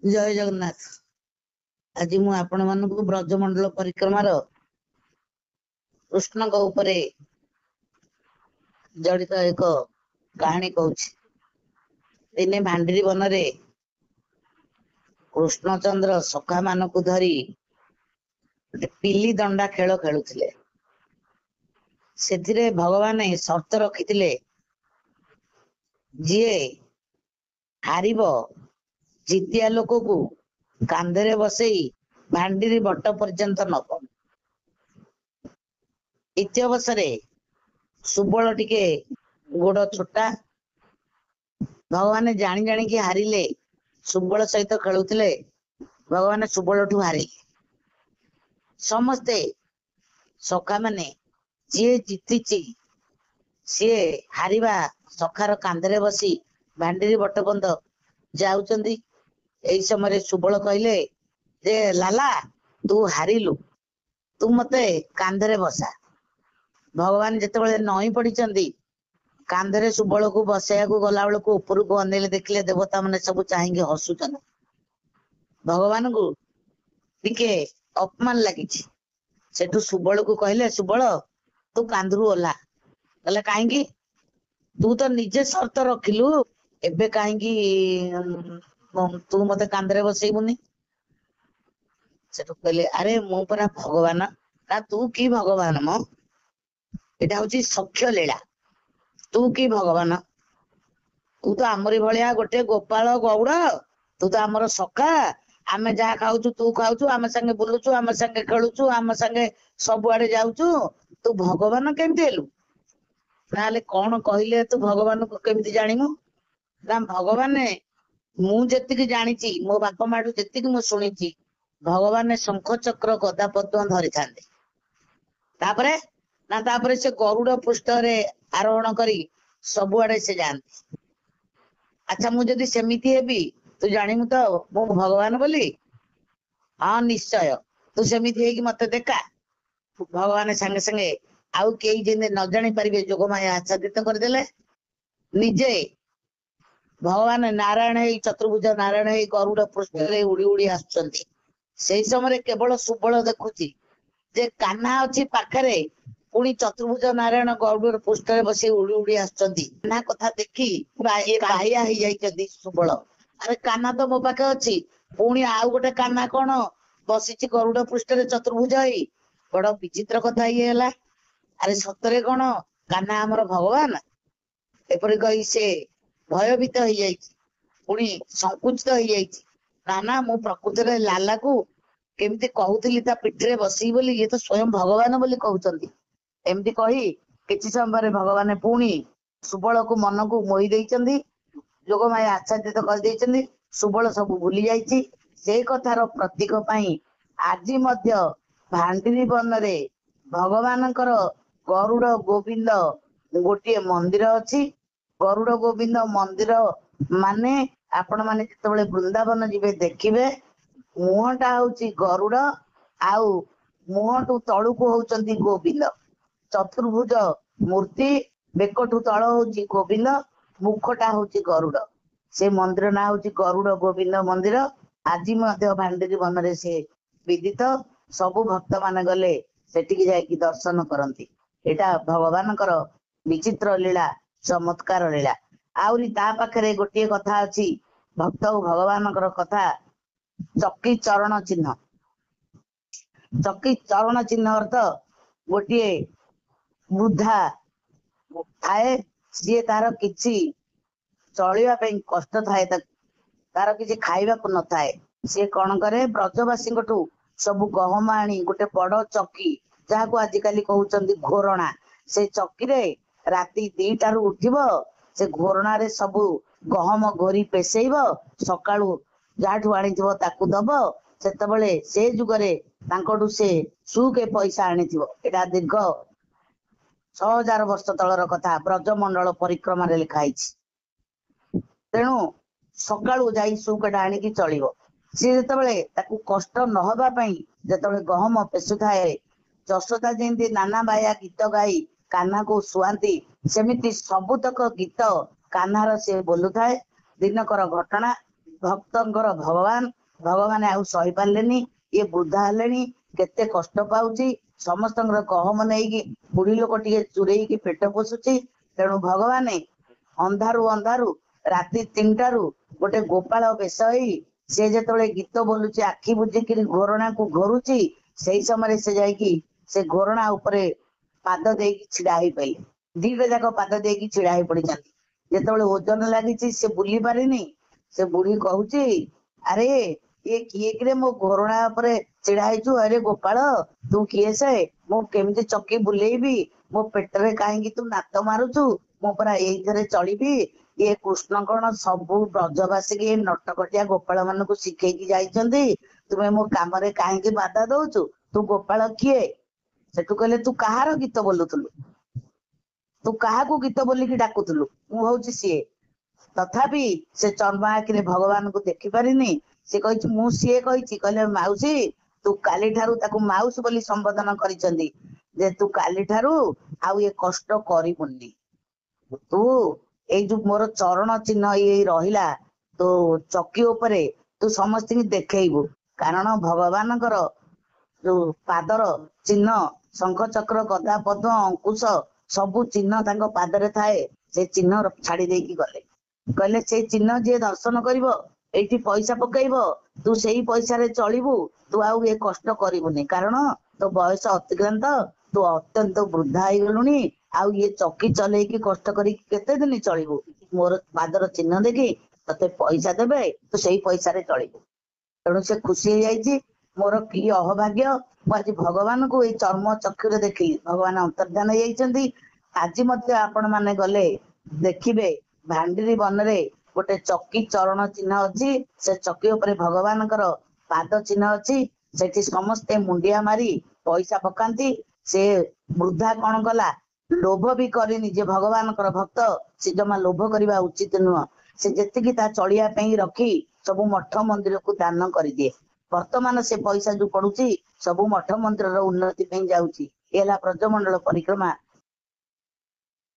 जय जगन्नाथ। आज मु आपण मानकु ब्रजमंडल परिक्रमार कृष्ण उपरे जड़ित एक कहानी कहूँ। दिने भांडीरी वन रे कृष्णचंद्र सखा मानक धरी पिली दंडा खेल खेलुथिले। से भगवान सर्त रखिथिले जी हारिब जितिया लोक को कांधे बसई भांडीरी बट पर्यंत नब। इति अवसरे सुबल टिके गोड़ छोटा भगवान जानी जानी कि हारिले सुबल सहित खेलुथिले। भगवान सुबल ठू हारिले। समस्ते सखा माने जी जीति सी हारिबा सखार कांधे बसी भांडीरी बट बंद जाउचंदी। एई समय सुबल कहले जे लाला तू हारिलु, तू मते कांधे बसा। भगवान जिते नई पड़ी कांधे सुबल को बसैया को गला बेल को ऊपर को अनेले देखले देवता मैंने सब चाहिए हसुचन। भगवान को टिके अपमान लगी। सेठू सुबल को कहले सुबल तू कांधरू ओला। कहले कहीं तू तो निजे सर्त रखिलु एबे कहीं तू मते कांधे बसैबुनी। सेठू कहले अरे मु परा भगवान ना तू की भगवान मो एटा हूँ सख्य लीला। तू की भगवान तू तो आमरी भलिया गोटे गोपाल गौड़। तू तो आमर सखा आमे जहा खाऊचु तू खाऊचु आमे संगे बुलुचु आमे संगे खेलुचु आमे संगे सबुआडे जाउचु। तू भगवान केमती हेलु? नाले कौन कहले तू भगवान को केमती जानिमु? ना भगवान मु जेतिकी जानिची मो बापा माठू जेतिकी मु सुनिची भगवान शंख चक्र गदा पद्म धरि थांदे। तापरे ना तापरे से गरुड़ पृष्ठ रे आरोहण करी सबुआडे से जानती। अच्छा मु जदि सेमिति हेबी तू जानिमु तो मु भगवान बोली? हाँ निश्चय तू सेमिति हेकी मते देखा। भगवान संगे संगे आउ केई जेने न जानी परिबे जोगमाया आच्छादित करदेले। निजे भगवान नारायण हे चतुर्भुज नारायण हे गरुड़ पृष्ठ रे उड़ी उड़ी आसुचंती। सेई समय केवल सुबल देखुची जे कान्हा अछि पाखरे पुणी चतुर्भुज नारायण गरुड़ पृष्ठ रे बसी उड़ी उड़ी आसुचंती। कान्हा कथा देखी बाहिया ही जाइचंती सुबल। अरे कान्हा तो मो पाखे अछि पुणी आउ गोटे कान्हा कौन बसीची गरुड़ पृष्ठ रे चतुर्भुज हेई। बड़ विचित्र कथा ये हैला। अरे सतरे कौन कान्हा आमर भगवान? एपरि कही से भयभीत हो जाइछि पुणी संकुचित हो जाइछि। ना ना मु प्रकृति रे लाला को केमती कहूतिली ता पिठरे बसी बोली ये तो स्वयं भगवान बोली कहउचंती। एमती कही किछि समय भगवान पुणी सुबल को मन को मोहि देइचंदी। जोगमाया आच्छादित कर देइचंदी। सुबल सब भूली जाइछि। से कथार प्रतीक पाई आज मध्य भांडीरी वन रे भगवानकर गरुड़ गोविंद गोटे मंदिर अछि। गरुड़ गोविंद मंदिर माने आपण माने जेतेबेले वृंदावन जिबे देखिबे मुहटा होउची गरुड़ आउ मुहटू तळुको होउचंती गोविंद। चतुर्भुज मूर्ति बेकठू तळ होउची गोविंद मुखटा होउची गरुड़। से मंदिर ना होउची गरुड़ गोविंद मंदिर। आज मध्य भांडीरी वन रे से विदित। सबु भक्त माने गले सेटिकी जाइकी दर्शन करंती। एटा भगवानकर विचित्र लीला चमत्कार लीला। आउरी ता पाखरे गोटे कथा अछि भक्त और भगवानकर कथा चक्की चरण चिन्ह। चक्की चरण चिन्ह अर्थ गोटे वृद्धा थाए सी तार किछि चलिया पे कष्ट थाए तार किछि खाइबा को न थाए। सी कौन करे ब्रजवासी सब गहम आनी गोटे बड़ चक्की जहां को आजिकाली कहउचंदी घोरणा से चक्की रे राति 2टारू उठिब से घोरणा रे सबु गहम घोरी पेसेइब सकाळू जाठू आनीथिब ताकू दब। सेतबेले से जुगरे तांकटू से सुके पैसा आनीथिब। एटा दीर्घ 6000 वर्ष तलर कथा ब्रजमंडल परिक्रमा रे लिखाइछि। तेणु सकाळू जाई सुकेटा आनीकी चलिब। सी जेतबेले ताकू कष्ट न हबा पई जेतबेले गहम पेसुथाए जशोदा जेंती नाना बाया गीत गाई कान्हा को सुआंती सेमिति सबुतक गीत कान्हार से बोलुथाए। दिनकर घटना ଭକ୍ତଙ୍କର ଭଗବାନ ଭଗବାନ ଆଉ ସହି ପାରିଲେନି। ଇଏ ବୃଦ୍ଧା ହେଲେଣି, କେତେ କଷ୍ଟ ପାଉଛି, ସମସ୍ତଙ୍କର ଗହମ ନେଇକି ବୁଢୀ ଲୋକ ଟିକେ ଚୁରେଇକି ପେଟ ପୋଷୁଛି। ତେଣୁ ଭଗବାନ ଅନ୍ଧାରୁ ଅନ୍ଧାରୁ ରାତି 3ଟାରୁ ଗୋଟେ ଗୋପାଳ ବେଶ ହେଇ ସେ ଯେତେବେଳେ ଗୀତ ବୋଲୁଛି ଆଖି ବୁଝିକିରି ଘୋରଣାକୁ ଘୋରୁଛି, ସେଇ ସମୟରେ ସେ ଯାଇକି ସେ ଘୋରଣା ଉପରେ ପାଦ ଦେଇକି ଛିଡା ହେଇପାରିଲେ। ଦିଟା ଯାକ ପାଦ ଦେଇକି ଛିଡା ହେଇ ପଡିଛନ୍ତି। ଯେତେବେଳେ ଓଜନ ଲାଗିଛି ସେ ବୁଲି ପାରିନି। ସେ ବୁଢୀ କହୁଛି, ଆରେ ଇଏ କିଏ କିରେ ମୋ ଘୋରଣା ଉପରେ ଛିଡା ହେଇଛୁ? ଆରେ ଗୋପାଳ ତୁ କିଏ ସେ? ମୁଁ କେମିତି ଚକି ବୁଲେଇବି? ମୋ ପେଟରେ କାହିଁକି ତୁ ନାତ ମାରୁଛୁ? ମୁଁ ପରା ଏଇଥିରେ ଚଳିବି। ଇଏ କୃଷ୍ଣ କଣ ସବୁ ବ୍ରଜବାସୀକି ଏ ନଟକଟିଆ ଗୋପାଳ ମାନଙ୍କୁ ଶିଖେଇକି ଯାଇଛନ୍ତି? ତୁମେ ମୋ କାମରେ କାହିଁକି ବାଧା ଦଉଛୁ? ତୁ ଗୋପାଳ କିଏ? ସେଠୁ କହିଲେ, ତୁ କାହାର ଗୀତ ବୋଲୁଥିଲୁ? ତୁ କାହାକୁ ଗୀତ ବୋଲିକି ଡାକୁଥିଲୁ? ମୁଁ ହଉଛି ସିଏ। ତଥାପି ସେ ଚର୍ମ ଆଖିରେ ଭଗବାନଙ୍କୁ ଦେଖି ପାରିନି। ସେ କହିଛି, ମୁଁ ସିଏ କହିଛି। କହିଲେ, ମାଉସୀ ତୁ କାଲିଠାରୁ ତାକୁ ମାଉସୀ ବୋଲି ସମ୍ବୋଧନ କରିଛନ୍ତି, ଯେ ତୁ କାଲିଠାରୁ ଆଉ ଏ କଷ୍ଟ କରିବୁନି। ତୁ ଏଇ ଯୋଉ ମୋର ଚରଣ ଚିହ୍ନ ଏଇ ରହିଲା ତୋ ଚକି ଉପରେ, ତୁ ସମସ୍ତଙ୍କୁ ଦେଖେଇବୁ। କାରଣ ଭଗବାନଙ୍କର ଯୋଉ ପାଦର ଚିହ୍ନ, ଶଙ୍ଖ ଚକ୍ର ଗଦା ପଦ୍ମ ଅଙ୍କୁଶ ସବୁ ଚିହ୍ନ ତାଙ୍କ ପାଦରେ ଥାଏ। ସେ ଚିହ୍ନ ଛାଡି ଦେଇକି ଗଲେ। କହିଲେ, ସେଇ ଚିହ୍ନ ଯିଏ ଦର୍ଶନ କରିବ ଏଇଠି ପଇସା ପକେଇବ, ତୁ ସେଇ ପଇସାରେ ଚଳିବୁ। ତୁ ଆଉ ଏ କଷ୍ଟ କରିବୁନି। କାରଣ ତୋ ବୟସ ଅତିକ୍ରାନ୍ତ, ତୁ ଅତ୍ୟନ୍ତ ବୃଦ୍ଧା ହେଇଗଲୁଣି। ଆଉ ଇଏ ଚକି ଚଲେଇକି କଷ୍ଟ କରିକି କେତେ ଦିନ ଚଳିବୁ? ମୋର ପାଦର ଚିହ୍ନ ଦେଖି ତତେ ପଇସା ଦେବେ, ତୁ ସେଇ ପଇସାରେ ଚଳିବୁ। ତେଣୁ ସେ ଖୁସି ହେଇଯାଇଛି। ମୋର କି ଅହଭାଗ୍ୟ, ମୁଁ ଆଜି ଭଗବାନଙ୍କୁ ଏଇ ଚର୍ମ ଚକ୍ଷୁରେ ଦେଖିଲି। ଭଗବାନ ଅନ୍ତର୍ଧାନ ହେଇଯାଇଛନ୍ତି। ଆଜି ମଧ୍ୟ ଆପଣ ମାନେ ଗଲେ ଦେଖିବେ, ଭାଣ୍ଡିରୀ ବନରେ ଗୋଟେ ଚକି ଚରଣ ଚିହ୍ନ ଅଛି। ସେ ଚକି ଉପରେ ଭଗବାନଙ୍କର ପାଦ ଚିହ୍ନ ଅଛି। ସେଠି ସମସ୍ତେ ମୁଣ୍ଡିଆ ମାରି ପଇସା ପକାନ୍ତି। ସେ ବୃଦ୍ଧା କଣ କଲା? ଲୋଭ ବି କରିନି। ଯେ ଭଗବାନଙ୍କର ଭକ୍ତ, ସେ ଜମା ଲୋଭ କରିବା ଉଚିତ ନୁହଁ। ସେ ଯେତିକି ତା ଚଳିବା ପାଇଁ ରଖି ସବୁ ମଠ ମନ୍ଦିରକୁ ଦାନ କରିଦିଏ। ବର୍ତ୍ତମାନ ସେ ପଇସା ଯୋଉ ପଡୁଛି ସବୁ ମଠ ମନ୍ଦିରର ଉନ୍ନତି ପାଇଁ ଯାଉଛି। ଏ ହେଲା ବ୍ରଜମଣ୍ଡଳ ପରିକ୍ରମା